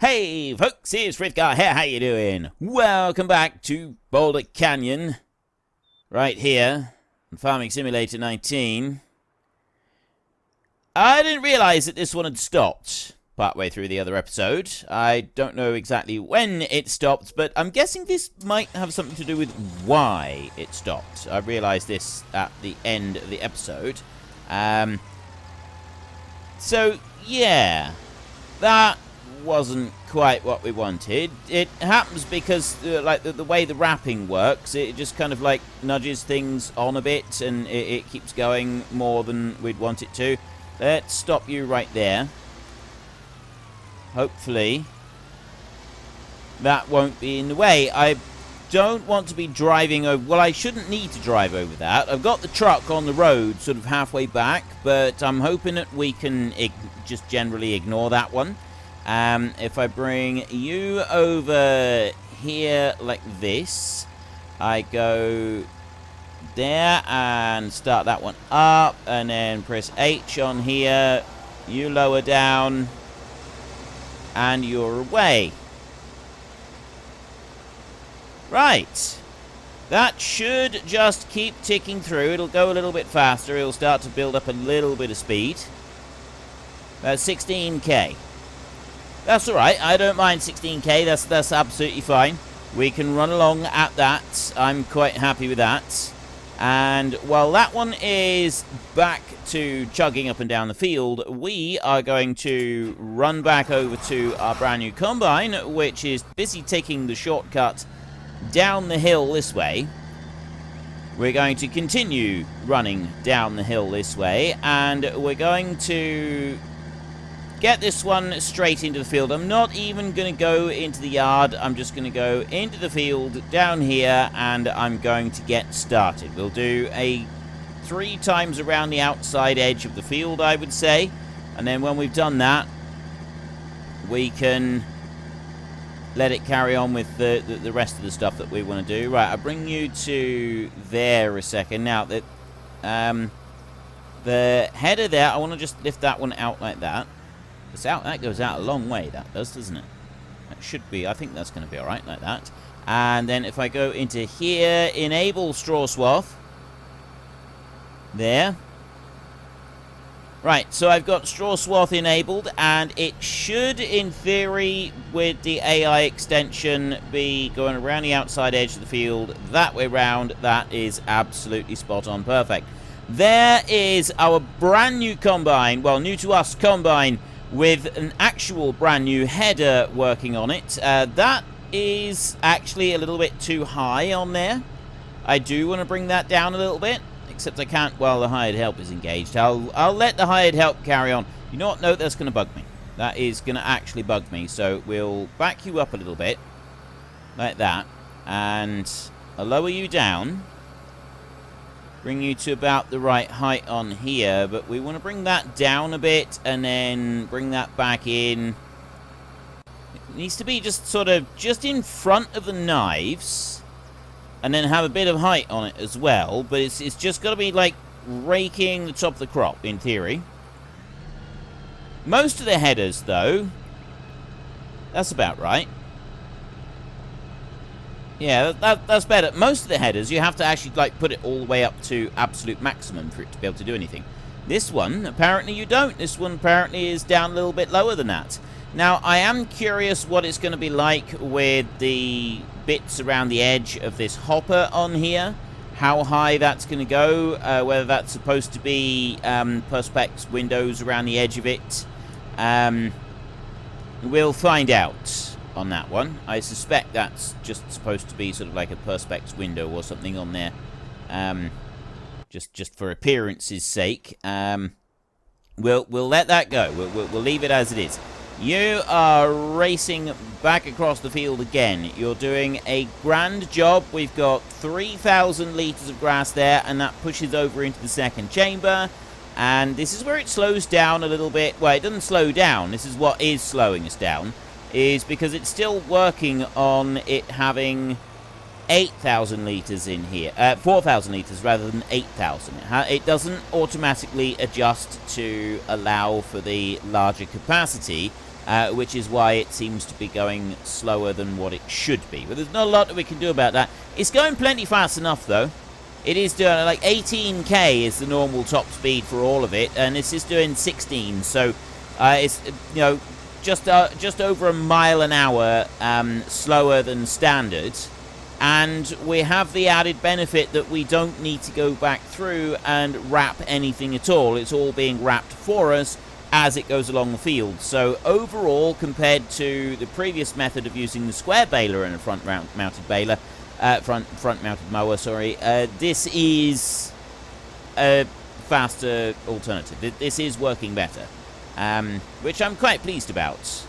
Hey folks, it's Frithgar here, how you doing? Welcome back to Boulder Canyon, right here on Farming Simulator 19. I didn't realise that this one had stopped partway through the other episode. I don't know exactly when it stopped, but I'm guessing this might have something to do with why it stopped. I realised this at the end of the episode. So, yeah, that wasn't quite what we wanted. It happens because like the way the wrapping works, it just kind of like nudges things on a bit and it keeps going more than we'd want it to. Let's stop you right there. Hopefully that won't be in the way. I don't want to be driving over, well, I shouldn't need to drive over that. I've got the truck on the road sort of halfway back, but I'm hoping that we can just generally ignore that one. If I bring you over here like this, I go there and start that one up, and then press H on here, you lower down, and you're away. Right. That should just keep ticking through. It'll go a little bit faster. It'll start to build up a little bit of speed. That's 16k. That's alright, I don't mind 16k, that's absolutely fine. We can run along at that, I'm quite happy with that. And while that one is back to chugging up and down the field, we are going to run back over to our brand new combine, which is busy taking the shortcut down the hill this way. We're going to continue running down the hill this way, and we're going to get this one straight into the field. I'm not even going to go into the yard. I'm just going to go into the field down here, and I'm going to get started. We'll do a 3 times around the outside edge of the field, I would say. And then when we've done that, we can let it carry on with the rest of the stuff that we want to do. Right, I'll bring you to there a second. Now, that the header there, I want to just lift that one out like that. It's out. That goes out a long way, that does, doesn't it? That should be, I think that's going to be alright like that. And then if I go into here, enable straw swath. There. Right, so I've got straw swath enabled, and it should, in theory, with the AI extension, be going around the outside edge of the field, that way round. That is absolutely spot on perfect. There is our brand new combine, well, new to us combine, with an actual brand new header working on it. That is actually a little bit too high on there. I do want to bring that down a little bit, except I can't while the hired help is engaged. I'll let the hired help carry on. You know what? No, that's going to bug me. That is going to actually bug me. So we'll back you up a little bit, like that, and I'll lower you down. Bring you to about the right height on here, but we want to bring that down a bit and then bring that back in. It needs to be just sort of just in front of the knives and then have a bit of height on it as well, but it's just got to be like raking the top of the crop in theory. Most of the headers though, that's about right. Yeah, that's better. Most of the headers, you have to actually like put it all the way up to absolute maximum for it to be able to do anything. This one, apparently you don't. This one apparently is down a little bit lower than that. Now, I am curious what it's going to be like with the bits around the edge of this hopper on here. How high that's going to go, whether that's supposed to be perspex windows around the edge of it. We'll find out on that one. I suspect that's just supposed to be sort of like a perspex window or something on there, just for appearance's sake. We'll let that go. We'll leave it as it is. You are racing back across the field again. You're doing a grand job. We've got 3,000 litres of grass there, and that pushes over into the second chamber. And this is where it slows down a little bit. Well, it doesn't slow down. This is what is slowing us down, is because it's still working on it having 8,000 litres in here. 4,000 litres rather than 8,000. It doesn't automatically adjust to allow for the larger capacity. which is why it seems to be going slower than what it should be. But there's not a lot that we can do about that. It's going plenty fast enough, though. It is doing, like, 18k is the normal top speed for all of it, and this is doing 16, so it's, you know, just over a mile an hour slower than standard. And we have the added benefit that we don't need to go back through and wrap anything at all. It's all being wrapped for us as it goes along the field. So overall, compared to the previous method of using the square baler and a front-mounted baler, front-mounted mower, sorry, this is a faster alternative. This is working better, which I'm quite pleased about.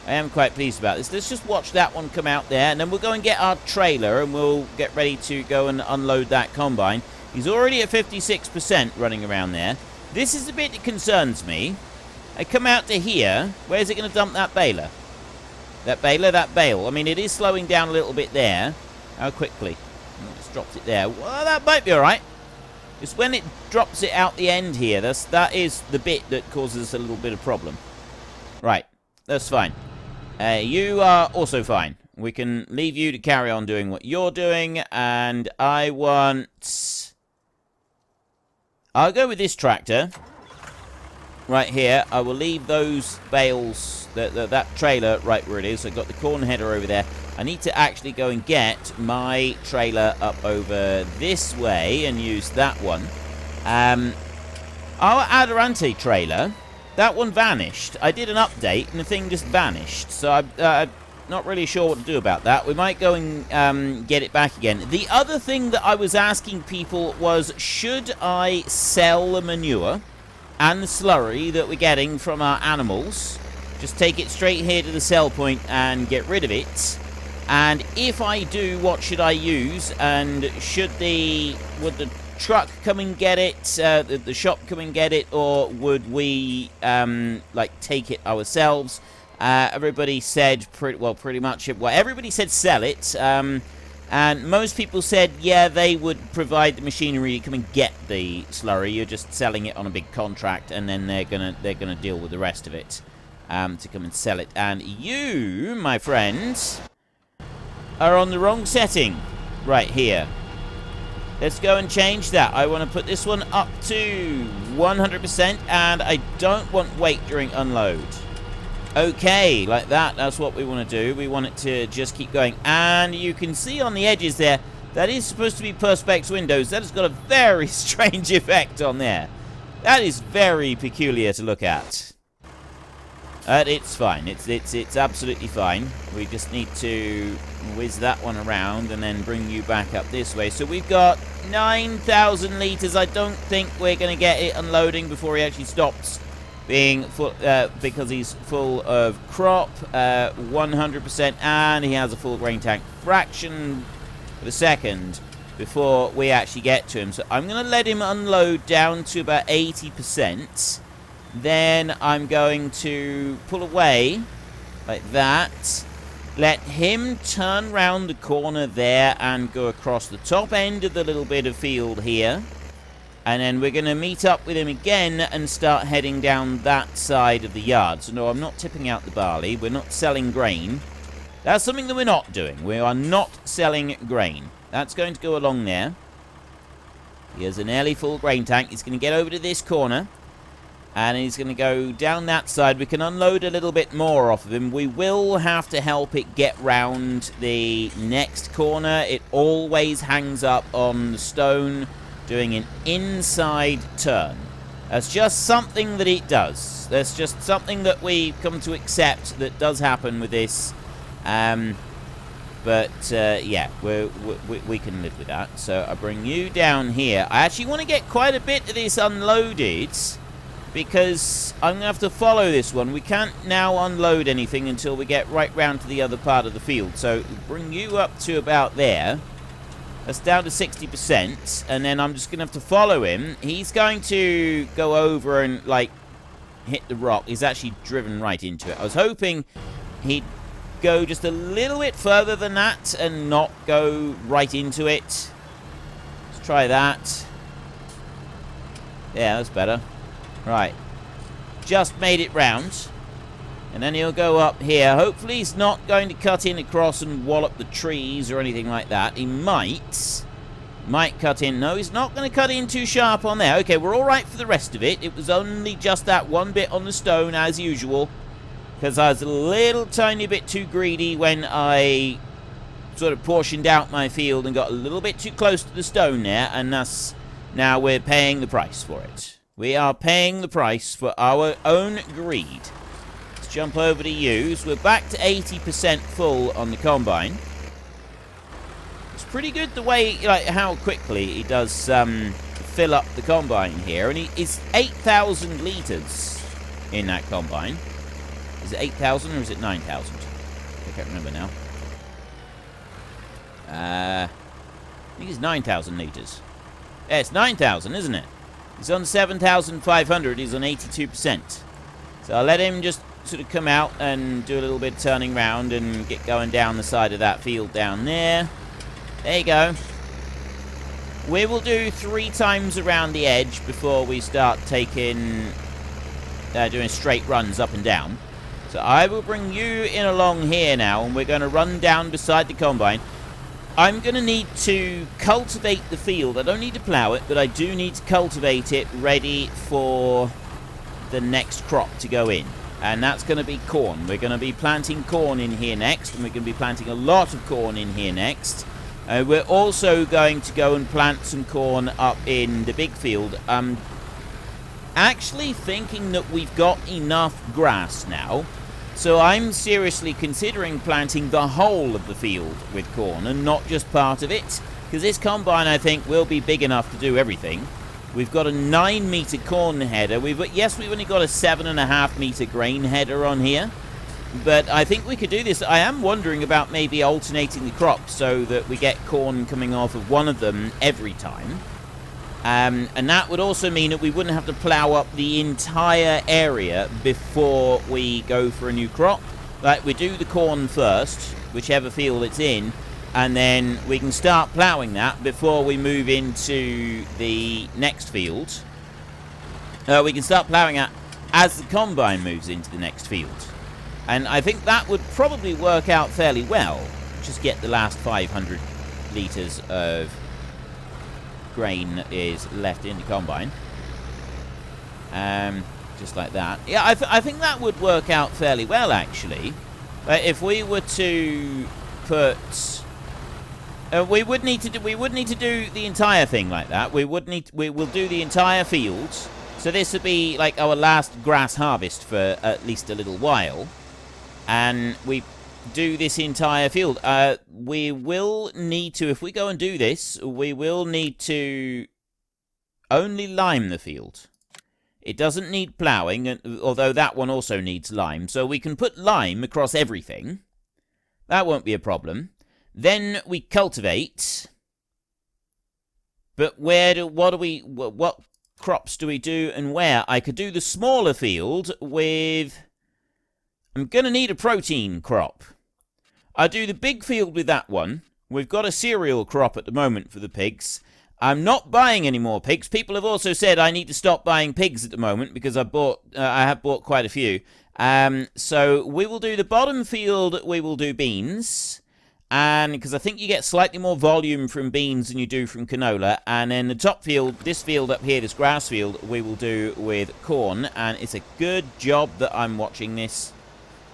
I am quite pleased about this. Let's just watch that one come out there, and then we'll go and get our trailer, and we'll get ready to go and unload that combine. He's already at 56% running around there. This is the bit that concerns me. I come out to here. Where's it going to dump that baler? That baler, that bale. I mean, it is slowing down a little bit there. How quickly? Oh, just dropped it there. Well, that might be all right. It's when it drops it out the end here. That is the bit that causes us a little bit of problem. Right. That's fine. You are also fine. We can leave you to carry on doing what you're doing, and I'll go with this tractor right here. I will leave those bales, that trailer right where it is. I've got the corn header over there. I need to actually go and get my trailer up over this way and use that one. Our Adirante trailer, that one vanished. I did an update and the thing just vanished. So I'm not really sure what to do about that. We might go and get it back again. The other thing that I was asking people was, should I sell the manure and the slurry that we're getting from our animals? Just take it straight here to the sell point and get rid of it. And if I do, what should I use? And would the truck come and get it, the shop come and get it, or would we like take it ourselves? Everybody said pretty much everybody said sell it, and most people said yeah, they would provide the machinery to come and get the slurry. You're just selling it on a big contract, and then they're gonna deal with the rest of it to come and sell it. And you, my friends, are on the wrong setting right here. Let's go and change that. I want to put this one up to 100%, and I don't want weight during unload. Okay, like that. That's what we want to do. We want it to just keep going. And you can see on the edges there, that is supposed to be Perspex windows. That has got a very strange effect on there. That is very peculiar to look at. It's fine. It's absolutely fine. We just need to whiz that one around and then bring you back up this way. So we've got 9,000 litres. I don't think we're going to get it unloading before he actually stops being full, because he's full of crop, 100%, and he has a full grain tank. Fraction of a second before we actually get to him. So I'm going to let him unload down to about 80%. Then I'm going to pull away like that. Let him turn round the corner there and go across the top end of the little bit of field here. And then we're going to meet up with him again and start heading down that side of the yard. So no, I'm not tipping out the barley. We're not selling grain. That's something that we're not doing. We are not selling grain. That's going to go along there. He has a nearly full grain tank. He's going to get over to this corner. And he's going to go down that side. We can unload a little bit more off of him. We will have to help it get round the next corner. It always hangs up on the stone, doing an inside turn. That's just something that it does. That's just something that we come to accept that does happen with this. Yeah, we can live with that. So I bring you down here. I actually want to get quite a bit of this unloaded, because I'm going to have to follow this one. We can't now unload anything until we get right round to the other part of the field. So bring you up to about there. That's down to 60%. And then I'm just going to have to follow him. He's going to go over and, like, hit the rock. He's actually driven right into it. I was hoping he'd go just a little bit further than that and not go right into it. Let's try that. Yeah, that's better. Right. Just made it round. And then he'll go up here. Hopefully he's not going to cut in across and wallop the trees or anything like that. He might cut in. No, he's not going to cut in too sharp on there. Okay, we're all right for the rest of it. It was only just that one bit on the stone, as usual, because I was a little tiny bit too greedy when I sort of portioned out my field and got a little bit too close to the stone there, and thus now we're paying the price for it. We are paying the price for our own greed. Let's jump over to use. We're back to 80% full on the combine. It's pretty good the way, like, how quickly he does fill up the combine here, and he's 8,000 litres in that combine. Is it 8,000 or is it 9,000? I can't remember now. I think it's 9,000 litres. Yeah, it's 9,000, isn't it? He's on 7,500. He's on 82%. So I'll let him just sort of come out and do a little bit of turning round and get going down the side of that field down there. There you go. We will do 3 times around the edge before we start taking, doing straight runs up and down. So I will bring you in along here now, and we're going to run down beside the combine. I'm going to need to cultivate the field. I don't need to plow it, but I do need to cultivate it ready for the next crop to go in. And that's going to be corn. We're going to be planting corn in here next, and we're going to be planting a lot of corn in here next. We're also going to go and plant some corn up in the big field. Actually thinking that we've got enough grass now. So I'm seriously considering planting the whole of the field with corn and not just part of it. Because this combine, I think, will be big enough to do everything. We've got a 9-meter corn header. We've only got a 7.5-meter grain header on here. But I think we could do this. I am wondering about maybe alternating the crops so that we get corn coming off of one of them every time. And that would also mean that we wouldn't have to plow up the entire area before we go for a new crop. Like, we do the corn first, whichever field it's in, and then we can start plowing that before we move into the next field. We can start plowing that as the combine moves into the next field. And I think that would probably work out fairly well. Just get the last 500 litres of grain is left in the combine. Just like that. Yeah, I think that would work out fairly well, actually. If we were to put... we would need to do the entire thing like that. We will do the entire field. So this would be like our last grass harvest for at least a little while. And we do this entire field. We will need to, if we go and do this, we will need to only lime the field. It doesn't need ploughing, although that one also needs lime. So we can put lime across everything. That won't be a problem. Then we cultivate. But what crops do we do and where? I could do the smaller field with... I'm going to need a protein crop. I do the big field with that one. We've got a cereal crop at the moment for the pigs. I'm not buying any more pigs. People have also said I need to stop buying pigs at the moment because I have bought quite a few. So we will do the bottom field, we will do beans. And because I think you get slightly more volume from beans than you do from canola. And then the top field, this field up here, this grass field, we will do with corn. And it's a good job that I'm watching this.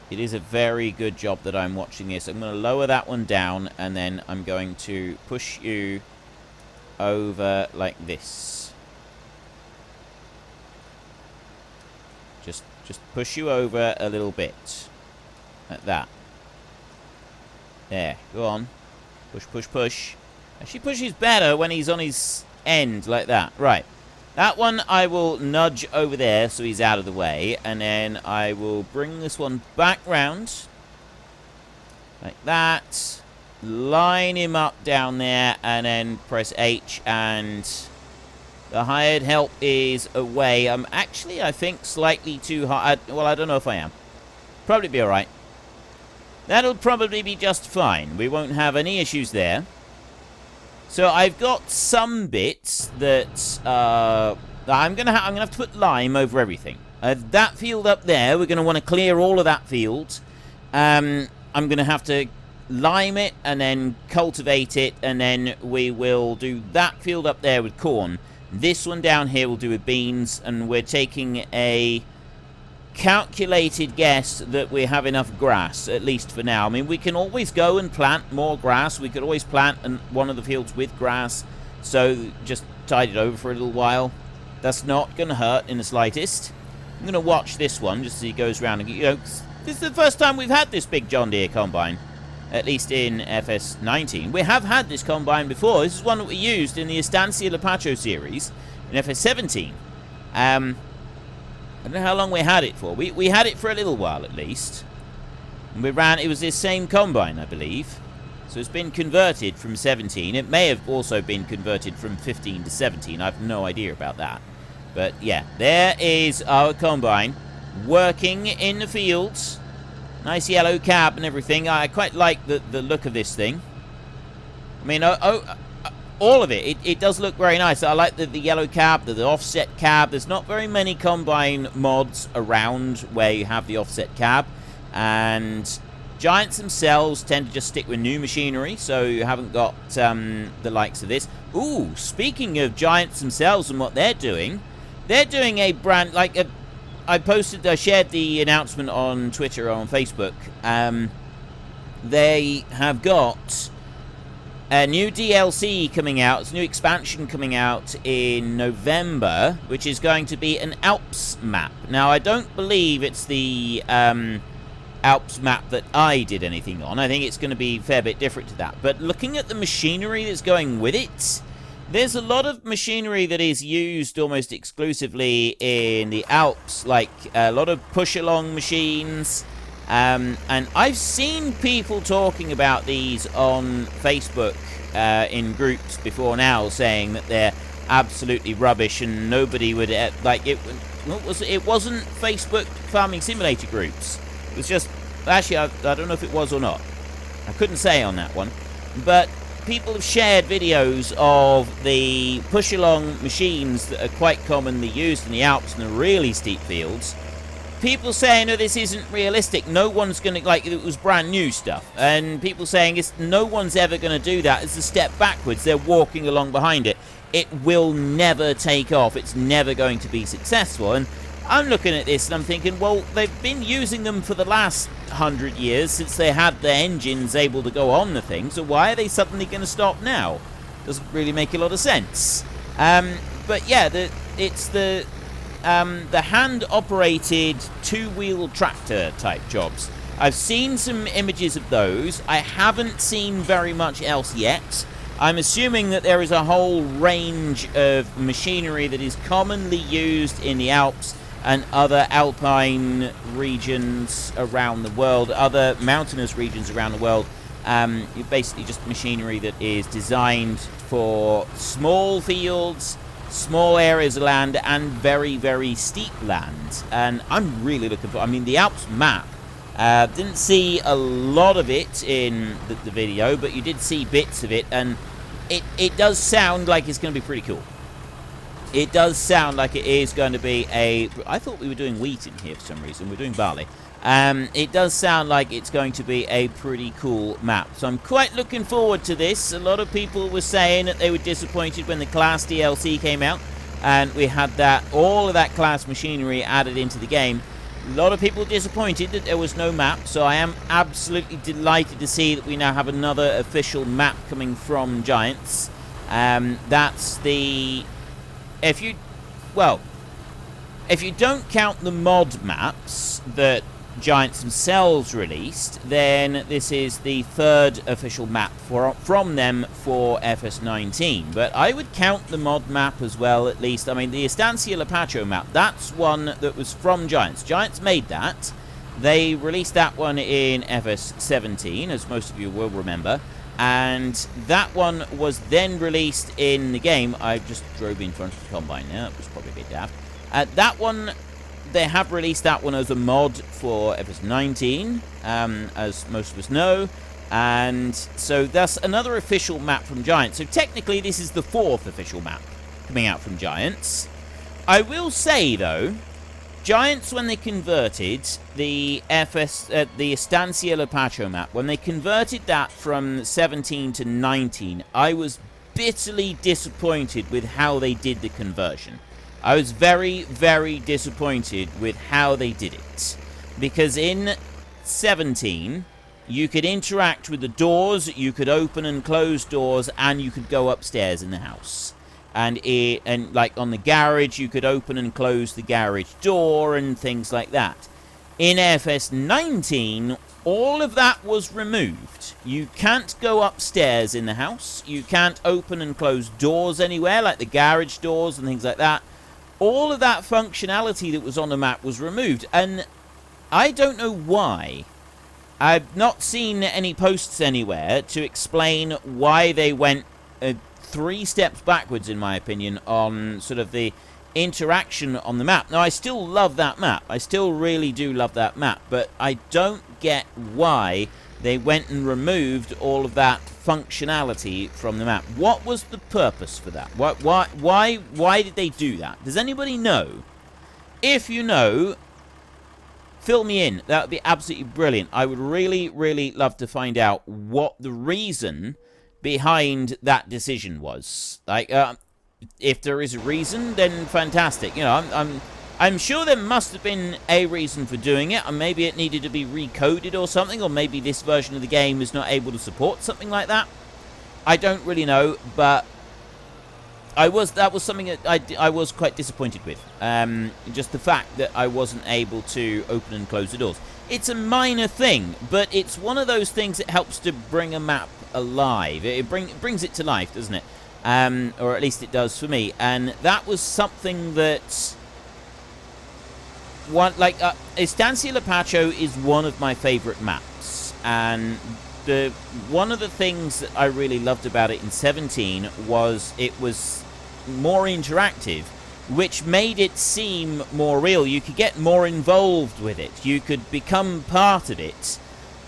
It is a very good job that I'm watching this. I'm going to lower that one down, and then I'm going to push you over like this. Just push you over a little bit. Like that. There, go on. Push, push, push. Actually pushes better when he's on his end like that. Right. That one I will nudge over there so he's out of the way. And then I will bring this one back round. Like that. Line him up down there. And then press H. And the hired help is away. I'm actually, I think, slightly too high. Well, I don't know if I am. Probably be alright. That'll probably be just fine. We won't have any issues there. So I've got some bits that I'm gonna have to put lime over everything. That field up there, we're gonna want to clear all of that field. I'm gonna have to lime it and then cultivate it, and then we will do that field up there with corn. This one down here we'll do with beans, and we're taking a calculated guess that we have enough grass, at least for now. I mean, we can always go and plant more grass. We could always plant one of the fields with grass, so just tide it over for a little while. That's not going to hurt in the slightest. I'm going to watch this one just as he goes around. And, you know, this is the first time we've had this big John Deere combine, at least in FS19. We have had this combine before. This is one that we used in the Estancia Lapacho series in FS17. I don't know how long we had it for. We had it for a little while at least. And we ran, it was this same combine, I believe. So it's been converted from 17. It may have also been converted from 15 to 17. I have no idea about that. But yeah, there is our combine working in the fields. Nice yellow cab and everything. I quite like the look of this thing. I mean, all of it. It does look very nice. I like the yellow cab, the offset cab. There's not very many combine mods around where you have the offset cab. And Giants themselves tend to just stick with new machinery, so you haven't got the likes of this. Ooh, speaking of Giants themselves and what they're doing a brand, like, I shared the announcement on Twitter or on Facebook. They have got a new DLC coming out. It's a new expansion coming out in November, which is going to be an Alps map. Now, I don't believe it's the Alps map that I did anything on. I think it's going to be a fair bit different to that. But looking at the machinery that's going with it, there's a lot of machinery that is used almost exclusively in the Alps, like a lot of push-along machines. And I've seen people talking about these on Facebook in groups before now, saying that they're absolutely rubbish and nobody would like it. It wasn't Facebook Farming Simulator groups. It was just, actually, I don't know if it was or not. I couldn't say on that one, but people have shared videos of the push-along machines that are quite commonly used in the Alps and the really steep fields. People saying, no, this isn't realistic. No one's going to, like, it was brand new stuff. And people saying, no one's ever going to do that. It's a step backwards. They're walking along behind it. It will never take off. It's never going to be successful. And I'm looking at this and I'm thinking, well, they've been using them for the last 100 years since they had the engines able to go on the thing. So why are they suddenly going to stop now? Doesn't really make a lot of sense. But yeah, it's the hand-operated two-wheel tractor type jobs. I've seen some images of those. I haven't seen very much else yet. I'm assuming that there is a whole range of machinery that is commonly used in the Alps and other alpine regions around the world, other mountainous regions around the world. Basically just machinery that is designed for small fields, small areas of land, and very, very steep land. And I'm really looking for, I mean, the Alps map, didn't see a lot of it in the video, but you did see bits of it, and it does sound like it's going to be pretty cool. It does sound like it is going to be I thought we were doing wheat in here for some reason. We're doing barley. It does sound like it's going to be a pretty cool map. So I'm quite looking forward to this. A lot of people were saying that they were disappointed when the class DLC came out and we had all of that class machinery added into the game. A lot of people were disappointed that there was no map, so I am absolutely delighted to see that we now have another official map coming from Giants. That's the... If you don't count the mod maps that Giants themselves released, then this is the third official map from them for FS19. But I would count the mod map as well, at least. I mean, the Estancia Lapacho map, that's one that was from Giants. Giants made that. They released that one in FS17, as most of you will remember. And that one was then released in the game. I just drove in front of the combine there. That was probably a bit daft. That one, they have released that one as a mod for FS19, as most of us know. And so that's another official map from Giants. So technically this is the fourth official map coming out from Giants. I will say, though, Giants, when they converted the the Estancia Lapacho map, when they converted that from 17 to 19, I was bitterly disappointed with how they did the conversion. I was very, very disappointed with how they did it. Because in 17, you could interact with the doors, you could open and close doors, and you could go upstairs in the house. And like on the garage, you could open and close the garage door and things like that. In FS19, all of that was removed. You can't go upstairs in the house. You can't open and close doors anywhere, like the garage doors and things like that. All of that functionality that was on the map was removed. And I don't know why. I've not seen any posts anywhere to explain why they went 3 steps backwards, in my opinion, on sort of the interaction on the map. Now, I still love that map. I still really do love that map, but I don't get why they went and removed all of that functionality from the map. What was the purpose for that? Why did they do that? Does anybody know? If you know, fill me in. That would be absolutely brilliant. I would really, really love to find out what the reason behind that decision was. Like, if there is a reason, then fantastic. You know, I'm sure there must have been a reason for doing it, and maybe it needed to be recoded or something, or maybe this version of the game is not able to support something like that. I don't really know, but that was something that I was quite disappointed with. Just the fact that I wasn't able to open and close the doors. It's a minor thing, but it's one of those things that helps to bring a map alive. It brings it to life, doesn't it? Or at least it does for me. And that was something that Estancia Lapacho is one of my favorite maps, and one of the things that I really loved about it in 17 was it was more interactive, which made it seem more real. You could get more involved with it. You could become part of it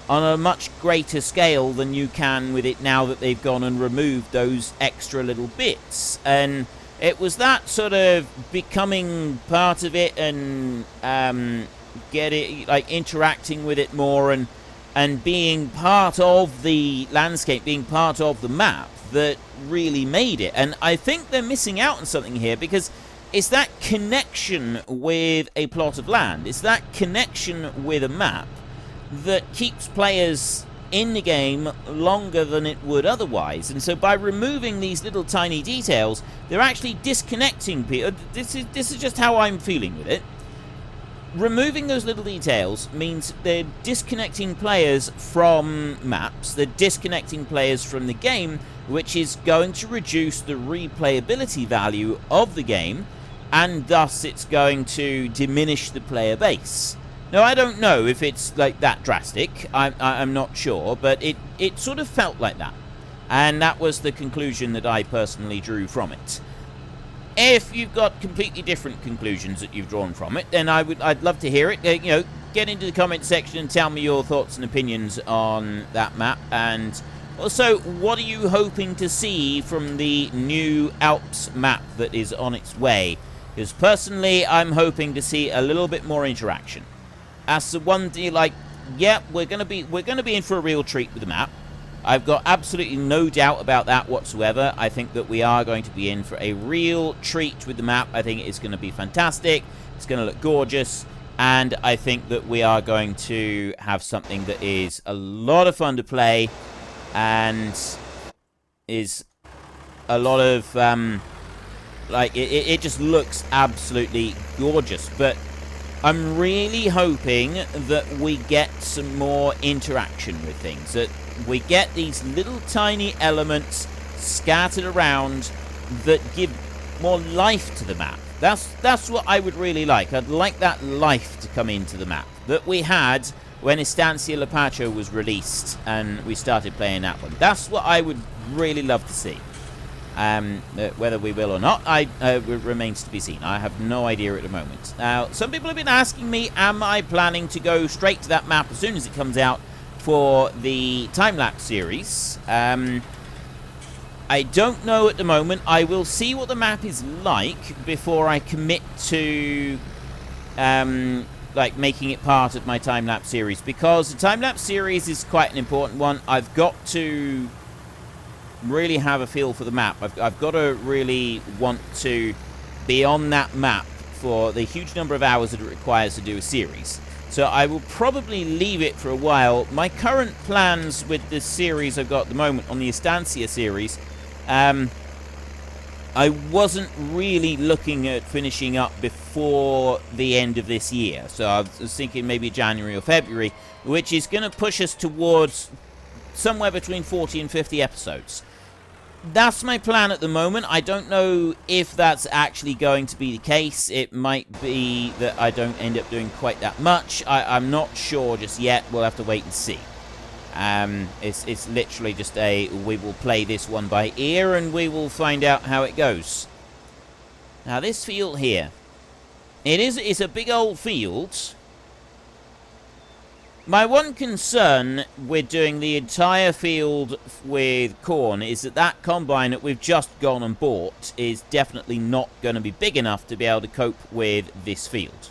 on a much greater scale than you can with it now that they've gone and removed those extra little bits. And it was that sort of becoming part of it and interacting with it more and being part of the landscape, being part of the map that really made it. And I think they're missing out on something here, because it's that connection with a plot of land, it's that connection with a map that keeps players in the game longer than it would otherwise. And so by removing these little tiny details, they're actually disconnecting people. This is just how I'm feeling with it. Removing those little details means they're disconnecting players from maps, they're disconnecting players from the game, which is going to reduce the replayability value of the game, and thus it's going to diminish the player base. Now, I don't know if it's like that drastic, I'm not sure, but it sort of felt like that. And that was the conclusion that I personally drew from it. If you've got completely different conclusions that you've drawn from it, then I'd love to hear it. You know, get into the comment section and tell me your thoughts and opinions on that map. And also, what are you hoping to see from the new Alps map that is on its way? Because personally, I'm hoping to see a little bit more interaction. That's the one thing, like, yeah, we're gonna be in for a real treat with the map. I've got absolutely no doubt about that whatsoever. I think that we are going to be in for a real treat with the map. I think it's going to be fantastic. It's going to look gorgeous. And I think that we are going to have something that is a lot of fun to play and is a lot of, it just looks absolutely gorgeous. But I'm really hoping that we get some more interaction with things, that we get these little tiny elements scattered around that give more life to the map. That's what I would really like. I'd like that life to come into the map that we had when Estancia Lapacho was released and we started playing that one. That's what I would really love to see. Whether we will or not, it remains to be seen. I have no idea at the moment. Now, some people have been asking me, am I planning to go straight to that map as soon as it comes out for the time-lapse series? I don't know at the moment. I will see what the map is like before I commit to like making it part of my time-lapse series, because the time-lapse series is quite an important one. I've got to really have a feel for the map. I've got to really want to be on that map for the huge number of hours that it requires to do a series. So I will probably leave it for a while. My current plans with this series I've got at the moment on the Estancia series, I wasn't really looking at finishing up before the end of this year. So I was thinking maybe January or February, which is going to push us towards somewhere between 40 and 50 episodes. That's my plan at the moment. I don't know if that's actually going to be the case. It might be that I don't end up doing quite that much. I'm not sure just yet. We'll have to wait and see. It's literally just we will play this one by ear and we will find out how it goes. Now this field here, it's a big old field. My one concern with doing the entire field with corn is that combine that we've just gone and bought is definitely not going to be big enough to be able to cope with this field.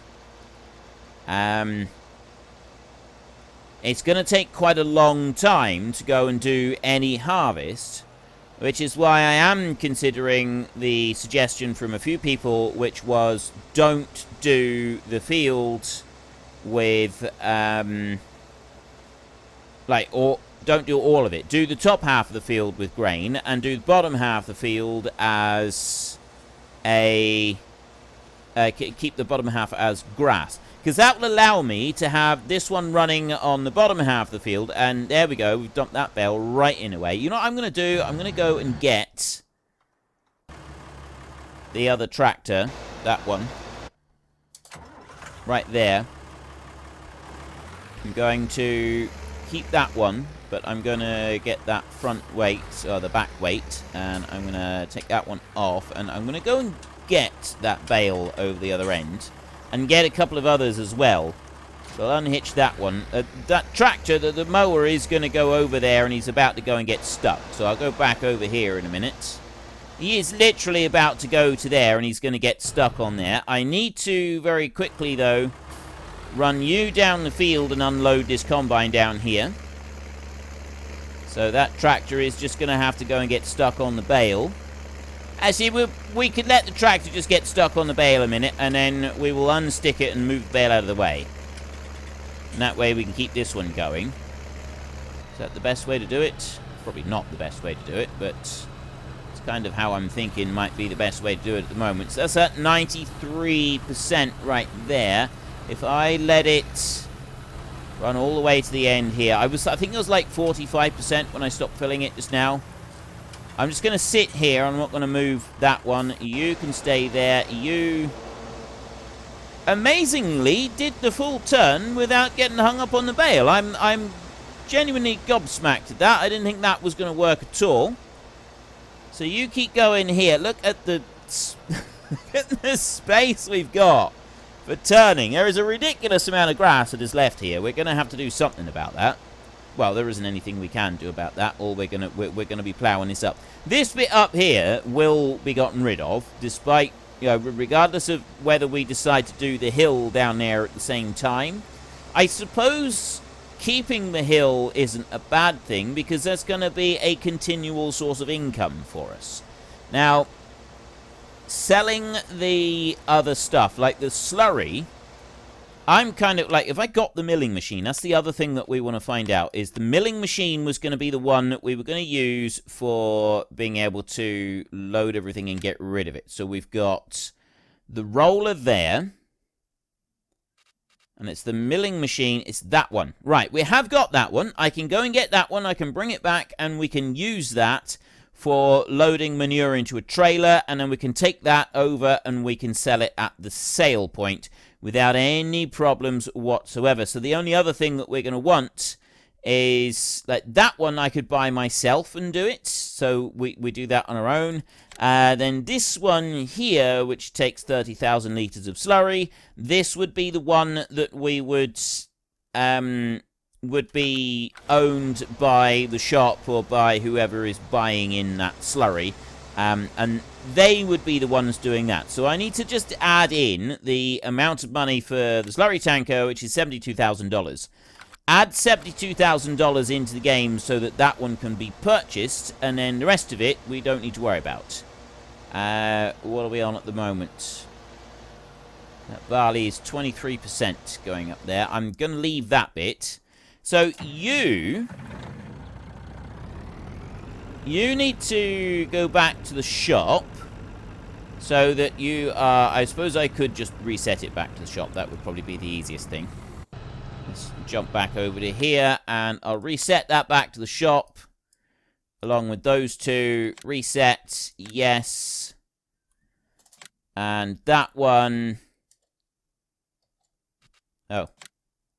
It's going to take quite a long time to go and do any harvest, which is why I am considering the suggestion from a few people, which was don't do the field with or don't do all of it. Do the top half of the field with grain and do the bottom half of the field as keep the bottom half as grass, because that will allow me to have this one running on the bottom half of the field. And there we go, we've dumped that bale right in a way. You know what I'm going to do? I'm going to go and get the other tractor, that one right there. I'm going to keep that one, but I'm going to get that front weight, or the back weight, and I'm going to take that one off, and I'm going to go and get that bale over the other end, and get a couple of others as well. So I'll unhitch that one. That tractor, the mower is going to go over there, and he's about to go and get stuck. So I'll go back over here in a minute. He is literally about to go to there, and he's going to get stuck on there. I need to, very quickly, though, run you down the field and unload this combine down here. So that tractor is just going to have to go and get stuck on the bale. Actually, we could let the tractor just get stuck on the bale a minute, and then we will unstick it and move the bale out of the way. And that way we can keep this one going. Is that the best way to do it? Probably not the best way to do it, but it's kind of how I'm thinking might be the best way to do it at the moment. So that's at 93% right there. If I let it run all the way to the end here, I think it was like 45% when I stopped filling it just now. I'm just going to sit here. I'm not going to move that one. You can stay there. You amazingly did the full turn without getting hung up on the bale. I'm genuinely gobsmacked at that. I didn't think that was going to work at all. So you keep going here. Look at the space we've got for turning. There is a ridiculous amount of grass that is left here. We're going to have to do something about that. Well, there isn't anything we can do about that. Or we're going to be ploughing this up. This bit up here will be gotten rid of, despite, you know, regardless of whether we decide to do the hill down there at the same time. I suppose keeping the hill isn't a bad thing, because that's going to be a continual source of income for us. Now, selling the other stuff, like the slurry, I'm kind of like, if I got the milling machine, that's the other thing that we want to find out, is the milling machine was going to be the one that we were going to use for being able to load everything and get rid of it. So we've got the roller there, and it's the milling machine. It's that one. Right, we have got that one. I can go and get that one. I can bring it back, and we can use that for loading manure into a trailer, and then we can take that over and we can sell it at the sale point without any problems whatsoever. So the only other thing that we're going to want is, like, that one I could buy myself and do it. So we do that on our own. Then this one here, which takes 30,000 litres of slurry, this would be the one that we would would be owned by the shop or by whoever is buying in that slurry. And they would be the ones doing that. So I need to just add in the amount of money for the slurry tanker, which is $72,000. Add $72,000 into the game so that that one can be purchased, and then the rest of it we don't need to worry about. What are we on at the moment? That barley is 23% going up there. I'm going to leave that bit. So you need to go back to the shop so that you are... I suppose I could just reset it back to the shop. That would probably be the easiest thing. Let's jump back over to here, and I'll reset that back to the shop. Along with those two. Reset. Yes. And that one... Oh.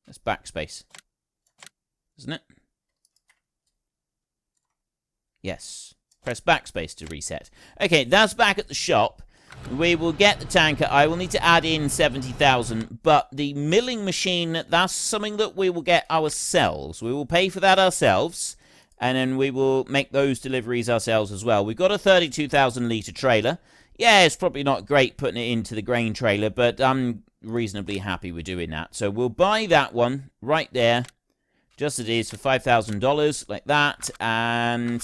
That's backspace. Isn't it? Yes. Press backspace to reset. Okay, that's back at the shop. We will get the tanker. I will need to add in 70,000, but the milling machine, that's something that we will get ourselves. We will pay for that ourselves, and then we will make those deliveries ourselves as well. We've got a 32,000 litre trailer. Yeah, it's probably not great putting it into the grain trailer, but I'm reasonably happy with doing that. So we'll buy that one right there. Just as it is, for $5,000, like that, and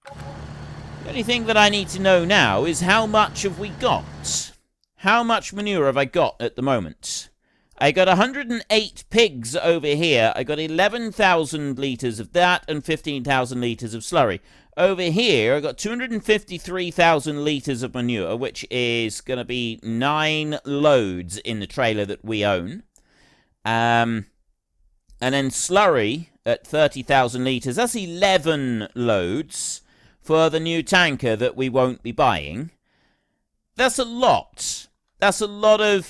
the only thing that I need to know now is how much have we got? How much manure have I got at the moment? I got 108 pigs over here. I got 11,000 litres of that and 15,000 litres of slurry. Over here, I got 253,000 litres of manure, which is going to be 9 loads in the trailer that we own. And then slurry at 30,000 litres. That's 11 loads for the new tanker that we won't be buying. That's a lot. That's a lot of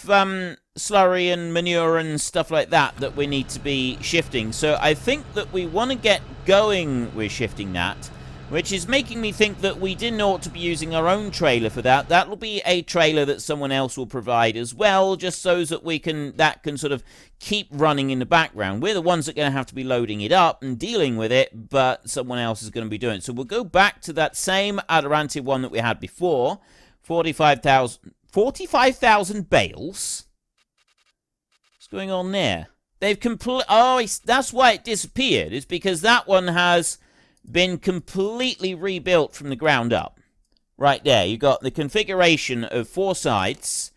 slurry and manure and stuff like that we need to be shifting. So I think that we want to get going with shifting that, which is making me think that we didn't ought to be using our own trailer for that. That will be a trailer that someone else will provide as well, just so that that can sort of keep running in the background. We're the ones that are going to have to be loading it up and dealing with it, but someone else is going to be doing it. So we'll go back to that same Adirante one that we had before. 45,000 bales? What's going on there? They've that's why it disappeared. It's because that one has been completely rebuilt from the ground up. Right there, you got the configuration of 4 sides,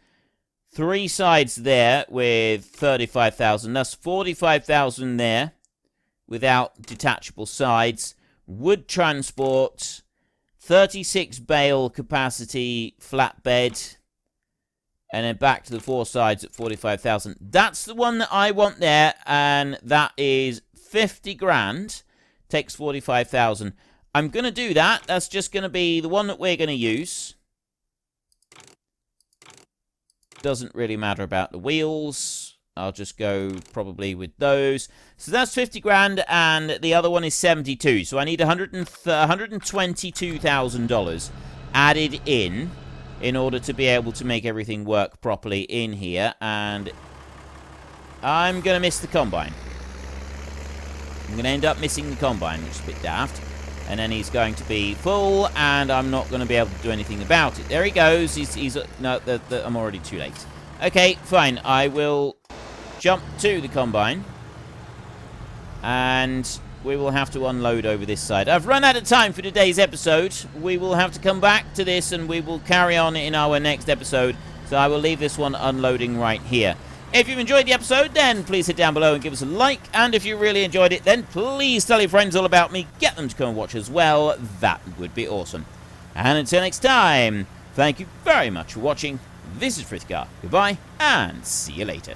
3 sides there with 35,000. That's 45,000 there without detachable sides. Wood transport, 36 bale capacity flatbed, and then back to the 4 sides at 45,000. That's the one that I want there, and that is 50 grand. Takes 45,000. I'm going to do that. That's just going to be the one that we're going to use. Doesn't really matter about the wheels. I'll just go probably with those. So that's 50 grand, and the other one is 72. So I need $122,000 added in order to be able to make everything work properly in here. And I'm going to miss the combine. I'm going to end up missing the combine, which is a bit daft. And then he's going to be full, and I'm not going to be able to do anything about it. There he goes. No, I'm already too late. Okay, fine. I will jump to the combine. And we will have to unload over this side. I've run out of time for today's episode. We will have to come back to this, and we will carry on in our next episode. So I will leave this one unloading right here. If you've enjoyed the episode, then please hit down below and give us a like. And if you really enjoyed it, then please tell your friends all about me. Get them to come and watch as well. That would be awesome. And until next time, thank you very much for watching. This is Frithgar. Goodbye, and see you later.